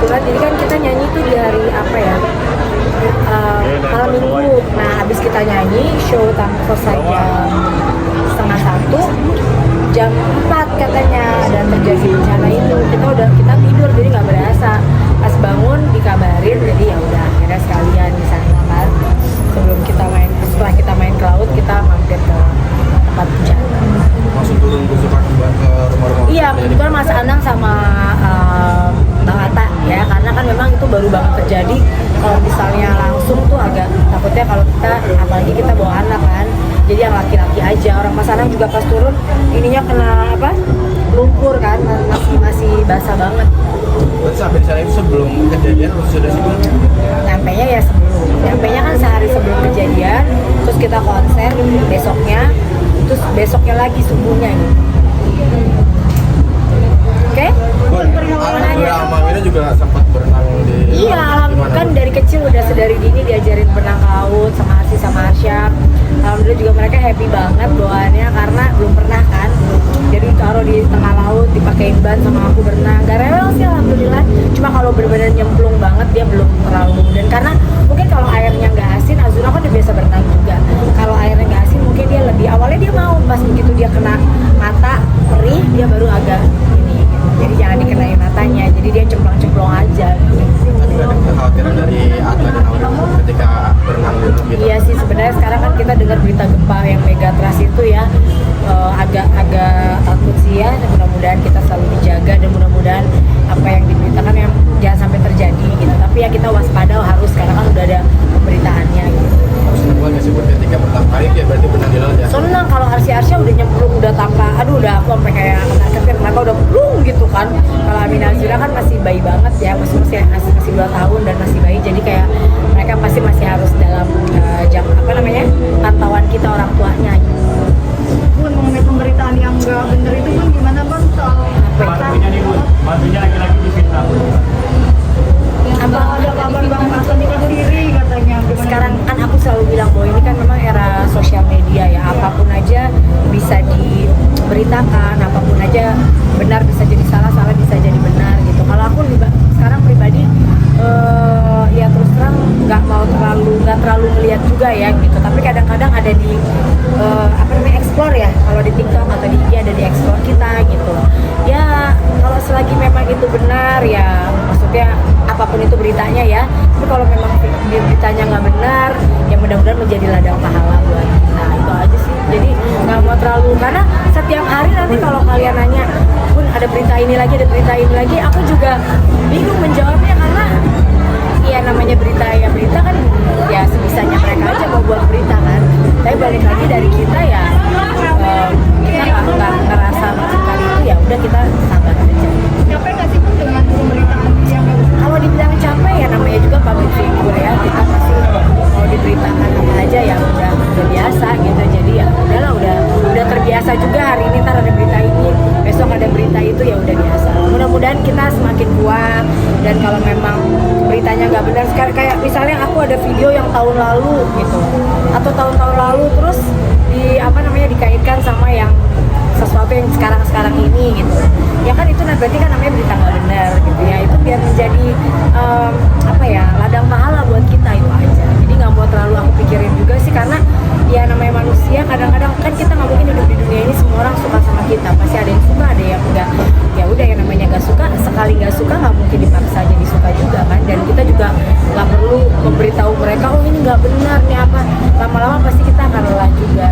kebetulan jadi kan kita nyanyi tuh di hari apa ya, malam minggu. Nah habis kita nyanyi show selesai jam 12:30, jam 4 katanya dan terjadi bencana itu. Kita tidur jadi nggak berasa, pas bangun dikabarin, jadi ya udah akhirnya sekalian di sana kan, setelah kita main ke laut kita mampir ke tempat bencana. Langsung turun berusaha ke rumah-rumah. Iya, kebetulan Mas Anang sama Bang Atta ya, karena kan memang itu baru banget terjadi. Kalau misalnya langsung tuh agak takutnya kalau kita, apalagi kita bawa anak kan, jadi yang laki-laki aja. Orang Mas Anang juga pas turun ininya kena lumpur kan, masih basah banget. Berarti sampai di sana itu sebelum kejadian atau sudah sebelumnya? Nyampenya ya sebelum, nyampenya kan sehari sebelum kejadian, terus kita konser besoknya, terus besoknya lagi subuhnya gitu. Oke? Alhamdulillah Mami juga sempat berenang di. Iya, alhamdulillah kan dari kecil udah sedari dini diajarin berenang laut sama Arsi sama Arsya. Alhamdulillah juga mereka happy banget bawaannya karena belum pernah kan. Jadi taruh di tengah laut dipakein ban sama aku berenang. Gak rewel sih alhamdulillah. Cuma kalau benar-benar nyemplung banget dia belum terlalu. Dan karena mungkin kalau airnya nggak asin, Azura kan udah biasa berenang juga. Kalau airnya nggak asin mungkin dia lebih, awalnya dia mau, pas begitu dia kena mata perih dia baru agak ini. Jadi jangan dikenain matanya. Jadi dia cemplung-cemplung aja. Tapi ada kekhawatiran dari Atta dan Aurel ketika berenang gitu. Iya sih, sebenarnya sekarang kan kita dengar berita gempa yang megatrust itu ya, agak takut sih ya. Mudah-mudahan kita selalu dijaga dan mudah-mudahan apa yang diberitakan yang jangan sampai terjadi gitu. Tapi ya kita waspada harus, karena kan udah ada pemberitaannya gitu. Senang banget sih buat ketika pertama kali dia berarti berenang di laut ya. Senang kalau Arsya udah nyemplung, udah tanpa, udah aku sampai kayak kena mereka udah plung gitu kan. Kalau Amin Azura kan masih bayi banget ya, masih 2 tahun dan masih bayi, jadi kayak mereka pasti masih harus dalam pantauan kita orang tuanya gitu. Bun, mengenai pemberitaan yang nggak bener itu Bun, gimana Bun soal Mantunya nih Bun, mantunya laki-laki difitnah. apa ada kabar Bang Hasan nikah siri katanya? Gimana? Sekarang kan aku selalu bilang bahwa ini kan memang era sosial media ya, apapun aja bisa diberitakan, apapun aja benar bisa jadi salah, salah bisa jadi benar gitu. Kalau aku sekarang pribadi ya terus terang nggak terlalu ngeliat juga ya gitu, tapi kadang-kadang ada di explore ya, kalau di TikTok atau di IG ada di explore kita gitu ya. Kalau selagi memang itu benar ya, maksudnya apapun itu beritanya ya, tapi kalau memang beritanya nggak benar ya mudah-mudahan menjadi ladang pahala buat kita, itu aja sih. Jadi nggak mau terlalu, karena setiap hari nanti kalau kalian nanya Bun ada berita ini lagi, aku juga bingung menjawabnya, karena ya namanya berita kan ya sebisanya mereka aja mau buat berita kan. Tapi balik lagi dari kita ya, kita nggak ngerasa sekali itu, ya udah kita sabar aja. Capek nggak sih Bun dengan pemberitaan yang nggak bener? Kalau dibilang capek ya namanya juga public figure ya, kita pasti mau diberitakan apa aja ya udah biasa gitu. Jadi ya udahlah, udah terbiasa juga. Hari ini ntar ada berita ini, besok ada berita itu, ya udah biasa. Mudah-mudahan kita semakin kuat, dan kalau memang beritanya nggak benar, sekarang kayak misalnya aku ada video yang tahun lalu gitu atau tahun-tahun lalu terus dikaitkan sama yang sesuatu yang sekarang ini gitu ya kan, itu berarti kan namanya berita nggak benar gitu ya. Itu biar menjadi ladang pahala buat kita, itu aja. Jadi nggak mau terlalu aku pikirin juga sih, karena ya namanya manusia, kadang-kadang kan kita nggak mungkin hidup di dunia ini semua orang suka sama kita, pasti ada yang suka, ada yang enggak. Ya udah, yang namanya nggak suka, sekali nggak suka nggak mungkin dipaksa jadi suka juga kan. Dan kita juga nggak perlu memberitahu mereka, oh ini nggak benar nih apa, lama-lama pasti kita akan lelah juga.